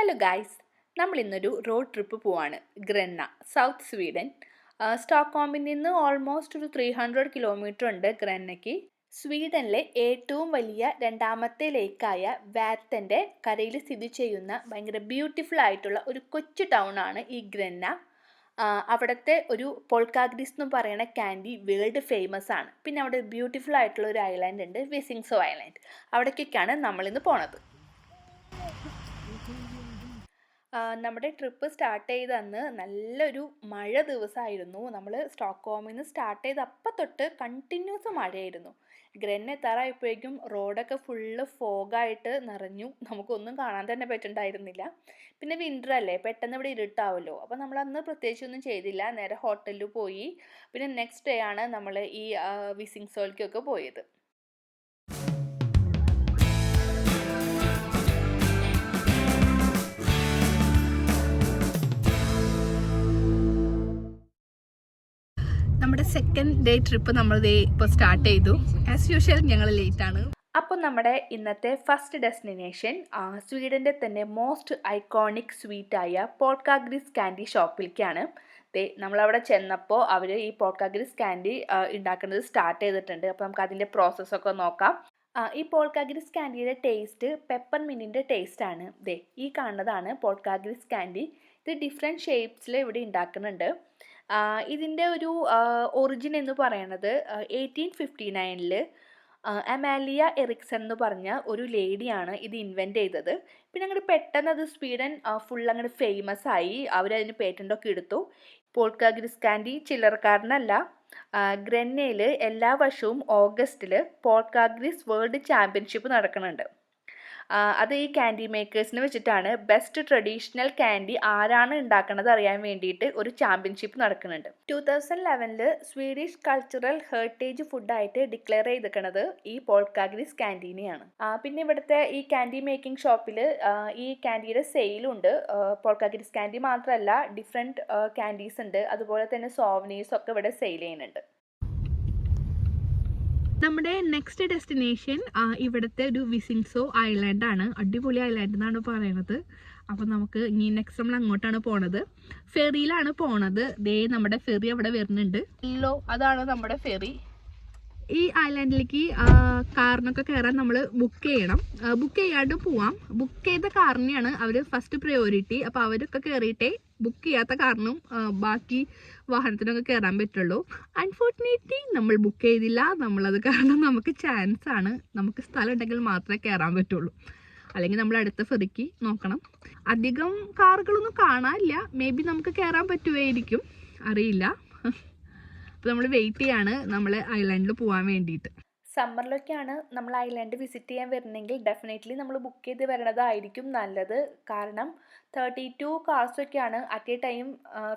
Hello guys, നമ്മൾ ഇന്നൊരു road trip പോവാണ്. ഗ്രന്ന, സൗത്ത് സ്വീഡൻ. സ്റ്റോക്ക്ഹോമിൽ നിന്ന് ഓൾമോസ്റ്റ് ഒരു 300 കിലോമീറ്റർ ഉണ്ട് ഗ്രന്നയ്ക്ക്. സ്വീഡനിലെ ഏറ്റവും വലിയ രണ്ടാമത്തെ ലേക്കായ വാത്തൻ്റെ കരയിൽ സ്ഥിതി ചെയ്യുന്ന ഭയങ്കര ബ്യൂട്ടിഫുൾ ആയിട്ടുള്ള ഒരു കൊച്ചു ടൗൺ ആണ് ഈ ഗ്രന്ന. അവിടുത്തെ ഒരു പോൾക്കാഗ്രിസ് എന്ന് പറയുന്ന ക്യാൻഡി വേൾഡ് ഫേമസ് ആണ്. പിന്നെ അവിടെ ബ്യൂട്ടിഫുൾ ആയിട്ടുള്ള ഒരു ഐലാൻഡ് ഉണ്ട്, വിസിങ്സോ ഐലാൻഡ്. അവിടേക്കൊക്കെയാണ് നമ്മളിന്ന് പോണത്. നമ്മുടെ ട്രിപ്പ് സ്റ്റാർട്ട് ചെയ്ത അന്ന് നല്ലൊരു മഴ ദിവസമായിരുന്നു. നമ്മൾ സ്റ്റോക്ക്ഹോമിൽ നിന്ന് സ്റ്റാർട്ട് ചെയ്ത് അപ്പം തൊട്ട് കണ്ടിന്യൂസ് മഴയായിരുന്നു. ഗ്രന്ന എത്താറായപ്പോഴേക്കും റോഡൊക്കെ ഫുള്ള് ഫോഗായിട്ട് നിറഞ്ഞു. നമുക്കൊന്നും കാണാൻ തന്നെ പറ്റുന്നുണ്ടായിരുന്നില്ല. പിന്നെ വിൻ്റർ അല്ലേ, പെട്ടെന്ന് ഇവിടെ ഇരുട്ടാവുമല്ലോ. അപ്പോൾ നമ്മൾ അന്ന് പ്രത്യേകിച്ചൊന്നും ചെയ്തില്ല, നേരെ ഹോട്ടലിൽ പോയി. പിന്നെ നെക്സ്റ്റ് ഡേ ആണ് നമ്മൾ ഈ വിസിങ്സോയിലേക്കൊക്കെ പോയത്. നമ്മുടെ സെക്കൻഡ് ഡേ ട്രിപ്പ് നമ്മൾ ഇപ്പോൾ സ്റ്റാർട്ട് ചെയ്തു. ആസ് യൂഷ്വൽ ഞങ്ങൾ ലേറ്റാണ്. അപ്പോൾ നമ്മുടെ ഇന്നത്തെ ഫസ്റ്റ് ഡെസ്റ്റിനേഷൻ സ്വീഡൻ്റെ തന്നെ മോസ്റ്റ് ഐക്കോണിക് സ്വീറ്റായ പോൾക്കാഗ്രിസ് കാൻഡി ഷോപ്പിലേക്കാണ്. നമ്മളവിടെ ചെന്നപ്പോൾ അവർ ഈ പോൾക്കാഗ്രിസ് കാൻഡി ഉണ്ടാക്കുന്നത് സ്റ്റാർട്ട് ചെയ്തിട്ടുണ്ട്. അപ്പോൾ നമുക്ക് അതിൻ്റെ പ്രോസസ്സൊക്കെ നോക്കാം. ഈ പോൾക്കാഗ്രിസ് കാൻഡിയുടെ ടേസ്റ്റ് പെപ്പർ മിൻറ്റിൻ്റെ ടേസ്റ്റാണ്. ഈ കാണുന്നതാണ് പോൾക്കാഗ്രിസ് കാൻഡി. ഇത് ഡിഫറെൻറ്റ് ഷേപ്സിൽ ഇവിടെ ഉണ്ടാക്കുന്നുണ്ട്. ഇതിൻ്റെ ഒരു ഒറിജിൻ എന്ന് പറയുന്നത് 1859 അമാലിയ എറിക്സൺ എന്ന് പറഞ്ഞ ഒരു ലേഡിയാണ് ഇത് ഇൻവെൻറ്റ് ചെയ്തത്. പിന്നെ അങ്ങോട്ട് പെട്ടെന്ന് അത് സ്വീഡൻ ഫുൾ അങ്ങോട്ട് ഫേമസ് ആയി. അവരതിന് പേറ്റൻ്റൊക്കെ എടുത്തു. പോൾക്കാഗ്രിസ് കാൻഡി ചില്ലറക്കാരനല്ല. ഗ്രന്നയിൽ എല്ലാ വർഷവും ഓഗസ്റ്റിൽ പോൾക്കാഗ്രിസ് വേൾഡ് ചാമ്പ്യൻഷിപ്പ് നടക്കുന്നുണ്ട്. അത് ഈ ക്യാൻഡി മേക്കേഴ്സിന് വെച്ചിട്ടാണ്. ബെസ്റ്റ് ട്രഡീഷണൽ ക്യാൻഡി ആരാണ് ഉണ്ടാക്കുന്നത് അറിയാൻ വേണ്ടിയിട്ട് ഒരു ചാമ്പ്യൻഷിപ്പ് നടക്കുന്നുണ്ട്. 2011 സ്വീഡിഷ് കൾച്ചറൽ ഹെറിറ്റേജ് ഫുഡായിട്ട് ഡിക്ലെയർ ചെയ്തിരിക്കുന്നത് ഈ പോൾക്കാഗ്രിസ് ക്യാൻഡീനെയാണ്. പിന്നെ ഇവിടുത്തെ ഈ ക്യാൻഡി മേക്കിംഗ് ഷോപ്പിൽ ഈ ക്യാൻഡിയുടെ സെയിലുണ്ട്. പോൾക്കാഗ്രിസ് ക്യാൻഡി മാത്രമല്ല, ഡിഫറെൻറ്റ് ക്യാൻഡീസ് ഉണ്ട്. അതുപോലെ തന്നെ സോവനീഴ്സ് ഒക്കെ ഇവിടെ സെയിൽ ചെയ്യുന്നുണ്ട്. നമ്മുടെ നെക്സ്റ്റ് ഡെസ്റ്റിനേഷൻ ഇവിടുത്തെ ഒരു വിസിങ്സോ ഐലാൻഡ് ആണ്. അടിപൊളി ഐലാൻഡ് എന്നാണ് പറയുന്നത്. അപ്പോൾ നമുക്ക് ഇനി നെക്സ്റ്റ് നമ്മൾ അങ്ങോട്ടാണ് പോണത്. ഫെറിയിലാണ് പോണത്. നമ്മുടെ ഫെറി അവിടെ വരുന്നുണ്ട്. അതാണ് നമ്മുടെ ഫെറി. ഈ ഐലാൻഡിലേക്ക് കാറിനൊക്കെ കയറാൻ നമ്മൾ ബുക്ക് ചെയ്യണം. ബുക്ക് ചെയ്യാണ്ട് പോവാം. ബുക്ക് ചെയ്ത കാറിനെയാണ് അവർ ഫസ്റ്റ് പ്രയോറിറ്റി. അപ്പോൾ അവരൊക്കെ കയറിയിട്ടേ ബുക്ക് ചെയ്യാത്ത കാറിനും ബാക്കി വാഹനത്തിനൊക്കെ കയറാൻ പറ്റുള്ളൂ. അൺഫോർച്ചുനേറ്റ്ലി നമ്മൾ ബുക്ക് ചെയ്തില്ല. നമ്മളത് കാരണം നമുക്ക് ചാൻസ് ആണ്. നമുക്ക് സ്ഥലം ഉണ്ടെങ്കിൽ മാത്രമേ കയറാൻ പറ്റുള്ളൂ. അല്ലെങ്കിൽ നമ്മൾ അടുത്ത ഫെറിക്ക് നോക്കണം. അധികം കാറുകളൊന്നും കാണാനില്ല. മേ ബി നമുക്ക് കയറാൻ പറ്റുമായിരിക്കും, അറിയില്ല. അപ്പോൾ നമ്മൾ വെയിറ്റ് ചെയ്യാണ് നമ്മൾ ഐലാൻഡിൽ പോകാൻ വേണ്ടിയിട്ട്. സമ്മറിലൊക്കെയാണ് നമ്മൾ ഐലാൻഡ് വിസിറ്റ് ചെയ്യാൻ വരുന്നെങ്കിൽ ഡെഫിനറ്റ്ലി നമ്മൾ ബുക്ക് ചെയ്ത് വരണതായിരിക്കും നല്ലത്. കാരണം 32 കാർസൊക്കെയാണ് അറ്റ് എ ടൈം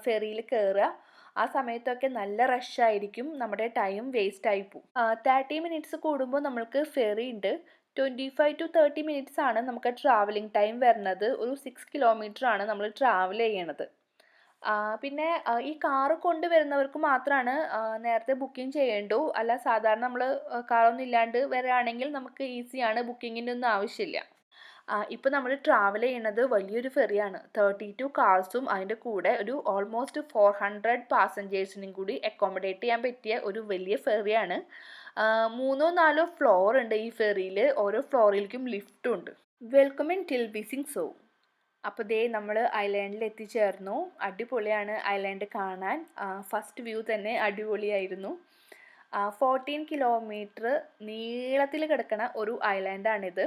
ഫെറിയിൽ കയറുക. ആ സമയത്തൊക്കെ നല്ല റഷായിരിക്കും. നമ്മുടെ ടൈം വേസ്റ്റ് ആയി പോകും. 30 മിനിറ്റ്സ് കൂടുമ്പോൾ നമ്മൾക്ക് ഫെറി ഉണ്ട്. 25 to 30 മിനിറ്റ്സ് ആണ് നമുക്ക് ട്രാവലിംഗ് ടൈം വരുന്നത്. ഒരു 6 കിലോമീറ്റർ ആണ് നമ്മൾ ട്രാവൽ ചെയ്യണത്. പിന്നെ ഈ കാറ് കൊണ്ടുവരുന്നവർക്ക് മാത്രമാണ് നേരത്തെ ബുക്കിംഗ് ചെയ്യേണ്ടൂ. അല്ല, സാധാരണ നമ്മൾ കാറൊന്നും ഇല്ലാണ്ട് വരികയാണെങ്കിൽ നമുക്ക് ഈസിയാണ്, ബുക്കിങ്ങിൻ്റെ ഒന്നും ആവശ്യമില്ല. ഇപ്പോൾ നമ്മൾ ട്രാവൽ ചെയ്യുന്നത് വലിയൊരു ഫെറിയാണ്. 32 കാർസും അതിൻ്റെ കൂടെ ഒരു ഓൾമോസ്റ്റ് 400 പാസഞ്ചേഴ്സിനും കൂടി അക്കോമഡേറ്റ് ചെയ്യാൻ പറ്റിയ ഒരു വലിയ ഫെറിയാണ്. 3-4 ഫ്ലോർ ഉണ്ട് ഈ ഫെറിയിൽ. ഓരോ ഫ്ലോറിലേക്കും ലിഫ്റ്റും ഉണ്ട്. Welcome in till Visingso. അപ്പോൾ നമ്മൾ ഐലാൻഡിൽ എത്തിച്ചേർന്നു. അടിപൊളിയാണ് ഐലാൻഡ് കാണാൻ. ഫസ്റ്റ് വ്യൂ തന്നെ അടിപൊളിയായിരുന്നു. 14 കിലോമീറ്റർ നീളത്തിൽ കിടക്കുന്ന ഒരു ഐലാൻഡാണിത്.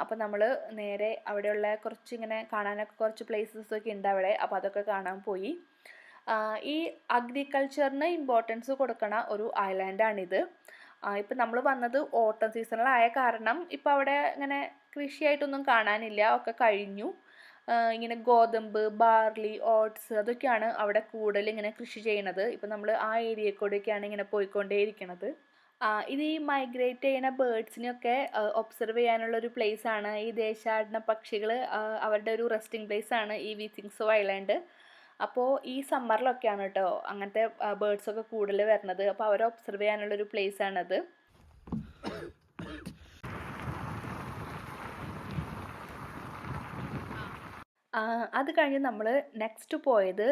അപ്പോൾ നമ്മൾ നേരെ അവിടെയുള്ള കുറച്ച് ഇങ്ങനെ കാണാനൊക്കെ കുറച്ച് പ്ലേസസൊക്കെ ഉണ്ട് അവിടെ. അപ്പോൾ അതൊക്കെ കാണാൻ പോയി. ഈ അഗ്രികൾച്ചറിന് ഇമ്പോർട്ടൻസ് കൊടുക്കണ ഒരു ഐലാൻഡാണിത്. ഇപ്പം നമ്മൾ വന്നത് ഓട്ടം സീസണിലായ കാരണം ഇപ്പോൾ അവിടെ ഇങ്ങനെ കൃഷിയായിട്ടൊന്നും കാണാനില്ല, ഒക്കെ കഴിഞ്ഞു. ഇങ്ങനെ ഗോതമ്പ്, ബാർലി, ഓട്സ് അതൊക്കെയാണ് അവിടെ കൂടുതൽ ഇങ്ങനെ കൃഷി ചെയ്യണത്. ഇപ്പം നമ്മൾ ആ ഏരിയയിൽ കൂടെയൊക്കെയാണ് ഇങ്ങനെ പോയിക്കൊണ്ടേയിരിക്കണത്. ഇത് ഈ മൈഗ്രേറ്റ് ചെയ്യുന്ന ബേർഡ്സിനെയൊക്കെ ഒബ്സർവ് ചെയ്യാനുള്ളൊരു പ്ലേസാണ്. ഈ ദേശാടന പക്ഷികൾ അവരുടെ ഒരു റെസ്റ്റിംഗ് പ്ലേസാണ് ഈ വിസിങ്സോ ഐലാൻഡ്. അപ്പോൾ ഈ സമ്മറിലൊക്കെയാണ് കേട്ടോ അങ്ങനത്തെ ബേർഡ്സൊക്കെ കൂടുതൽ വരുന്നത്. അപ്പോൾ അവരെ ഒബ്സർവ് ചെയ്യാനുള്ളൊരു പ്ലേസാണത്. അത് കഴിഞ്ഞ് നമ്മൾ നെക്സ്റ്റ് പോയത്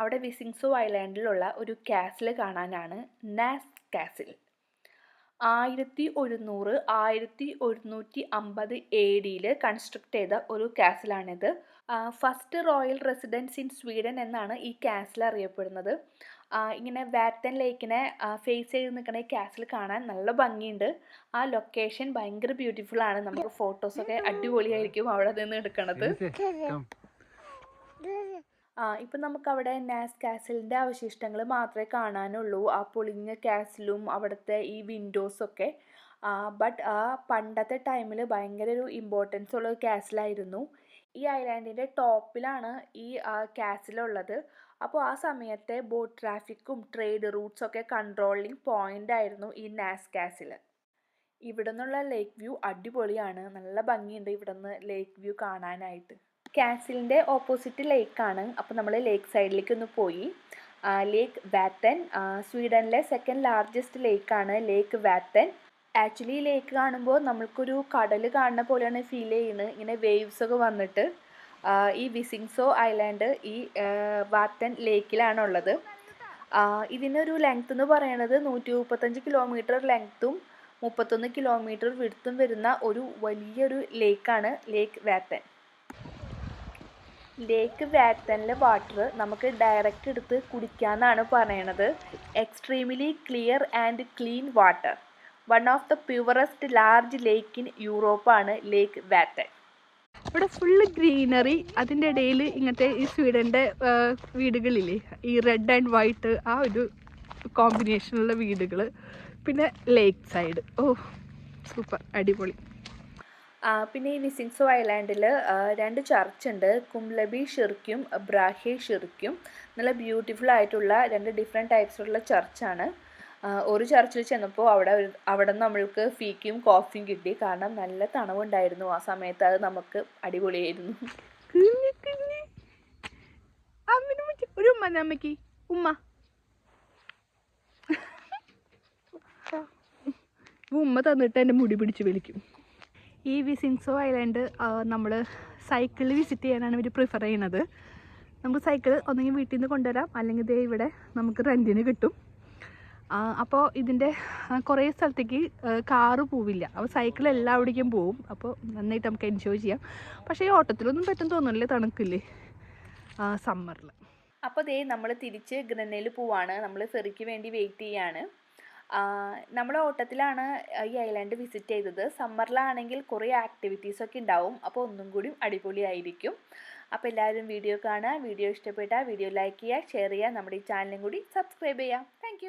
അവിടെ വിസിങ്സോ ഐലാൻഡിലുള്ള ഒരു കാസിൽ കാണാനാണ്. നാസ് കാസിൽ 1150 AD കൺസ്ട്രക്ട് ചെയ്ത ഒരു കാസിലാണിത്. First royal residence in Sweden എന്നാണ് ഈ കാസിൽ അറിയപ്പെടുന്നത്. ഇങ്ങനെ വാറ്റൻ ലേക്കിനെ ഫേസ് ചെയ്ത് നിൽക്കുന്ന ഈ കാസിൽ കാണാൻ നല്ല ഭംഗിയുണ്ട്. ആ ലൊക്കേഷൻ ഭയങ്കര ബ്യൂട്ടിഫുൾ ആണ്. നമുക്ക് ഫോട്ടോസൊക്കെ അടിപൊളിയായിരിക്കും അവിടെ നിന്ന് എടുക്കണത്. ഇപ്പം നമുക്കവിടെ നാസ് കാസിലിൻ്റെ അവശിഷ്ടങ്ങൾ മാത്രമേ കാണാനുള്ളൂ. ആ പൊളിഞ്ഞ കാസിലും അവിടുത്തെ ഈ വിൻഡോസൊക്കെ. ബട്ട് പണ്ടത്തെ ടൈമിൽ ഭയങ്കര ഒരു ഇമ്പോർട്ടൻസ് ഉള്ള ഒരു കാസിലായിരുന്നു. ഈ ഐലാൻഡിൻ്റെ ടോപ്പിലാണ് ഈ കാസിലുള്ളത്. അപ്പോൾ ആ സമയത്തെ ബോട്ട് ട്രാഫിക്കും ട്രേഡ് റൂട്ട്സൊക്കെ കൺട്രോളിങ് പോയിൻ്റ് ആയിരുന്നു ഈ നാസ് കാസിൽ. ഇവിടെ നിന്നുള്ള ലേക്ക് വ്യൂ അടിപൊളിയാണ്. നല്ല ഭംഗിയുണ്ട് ഇവിടെ നിന്ന് ലേക്ക് വ്യൂ കാണാനായിട്ട്. കാസിലിൻ്റെ ഓപ്പോസിറ്റ് ലേക്കാണ്. അപ്പോൾ നമ്മൾ ലേക്ക് സൈഡിലേക്ക് ഒന്ന് പോയി. ലേക്ക് വാറ്റൻ സ്വീഡനിലെ സെക്കൻഡ് ലാർജസ്റ്റ് ലേക്കാണ് ലേക്ക് വാറ്റൻ. ആക്ച്വലി ഈ ലേക്ക് കാണുമ്പോൾ നമ്മൾക്കൊരു കടൽ കാണുന്ന പോലെയാണ് ഫീൽ ചെയ്യുന്നത്. ഇങ്ങനെ വേവ്സൊക്കെ വന്നിട്ട്. ഈ വിസിങ്സോ ഐലാൻഡ് ഈ വാറ്റൻ ലേക്കിലാണുള്ളത്. ഇതിനൊരു ലെങ്ത് എന്ന് പറയുന്നത് 135 കിലോമീറ്റർ ലെങ്ത്തും 31 കിലോമീറ്റർ വിഡ്ത്തും വരുന്ന ഒരു വലിയൊരു ലേക്കാണ് ലേക്ക് വാറ്റൻ. ലേക്ക് വാറ്റനിലെ വാട്ടർ നമുക്ക് ഡയറക്റ്റ് എടുത്ത് കുടിക്കാമെന്നാണ് പറയണത്. Extremely clear and clean water. One of the purest large lake in യൂറോപ്പാണ് ലേക്ക് വാറ്റൻ. ഇവിടെ ഫുള്ള് ഗ്രീനറി. അതിൻ്റെ ഇടയിൽ ഇങ്ങനത്തെ ഈ സ്വീഡൻ്റെ വീടുകളില്ലേ, ഈ റെഡ് ആൻഡ് വൈറ്റ് ആ ഒരു കോമ്പിനേഷനുള്ള വീടുകൾ. പിന്നെ ലേക്ക് സൈഡ്. സൂപ്പർ, അടിപൊളി. പിന്നെ ഈ വിസിങ്സോ ഐലാൻഡിൽ 2 ചർച്ച് ഉണ്ട്. കുംലബി ഷിർക്കും ബ്രാഹെ ഷിർക്കും. നല്ല ബ്യൂട്ടിഫുൾ ആയിട്ടുള്ള 2 ഡിഫറെൻറ്റ് ടൈപ്സിലുള്ള ചർച്ചാണ്. ഒരു ചർച്ചിൽ ചെന്നപ്പോൾ അവിടെ നമ്മൾക്ക് ഫീക്കും കോഫിയും കിട്ടി. കാരണം നല്ല തണവുണ്ടായിരുന്നു ആ സമയത്ത്. അത് നമുക്ക് അടിപൊളിയായിരുന്നു. ഒരു ഉമ്മ അമ്മയ്ക്ക് ഉമ്മ ഉമ്മ തന്നിട്ട് എൻ്റെ മുടി പിടിച്ച് വലിക്കും. ഈ വിസിങ്സോ ഐലാൻഡ് നമ്മൾ സൈക്കിളിൽ വിസിറ്റ് ചെയ്യാനാണ് ഇവർ പ്രിഫർ ചെയ്യുന്നത്. നമുക്ക് സൈക്കിൾ ഒന്നെങ്കിൽ വീട്ടിൽ നിന്ന് കൊണ്ടുവരാം, അല്ലെങ്കിൽ ദേ ഇവിടെ നമുക്ക് റെൻറ്റിന് കിട്ടും. അപ്പോൾ ഇതിൻ്റെ കുറേ സ്ഥലത്തേക്ക് കാറ് പോവില്ല. അപ്പോൾ സൈക്കിൾ എല്ലാവിടേക്കും പോവും. അപ്പോൾ നന്നായിട്ട് നമുക്ക് എൻജോയ് ചെയ്യാം. പക്ഷേ ഈ ഓട്ടത്തിലൊന്നും പറ്റും തോന്നുന്നില്ലേ, തണുക്കില്ലേ സമ്മറിൽ. അപ്പോൾ ദേ നമ്മൾ തിരിച്ച് ഗ്രനേൽ പോവാണ്. നമ്മൾ ഫെറിക്ക് വേണ്ടി വെയിറ്റ് ചെയ്യാണ്. നമ്മൾ ഓട്ടത്തിലാണ് ഈ ഐലാൻഡ് വിസിറ്റ് ചെയ്തത്. സമ്മറിലാണെങ്കിൽ കുറേ ആക്ടിവിറ്റീസൊക്കെ ഉണ്ടാവും. അപ്പോൾ ഒന്നും കൂടി അടിപൊളിയായിരിക്കും. അപ്പോൾ എല്ലാവരും വീഡിയോ കാണുക. വീഡിയോ ഇഷ്ടപ്പെട്ടാൽ വീഡിയോ ലൈക്ക് ചെയ്യുക, ഷെയർ ചെയ്യുക. നമ്മുടെ ഈ ചാനലും കൂടി സബ്സ്ക്രൈബ് ചെയ്യുക. താങ്ക്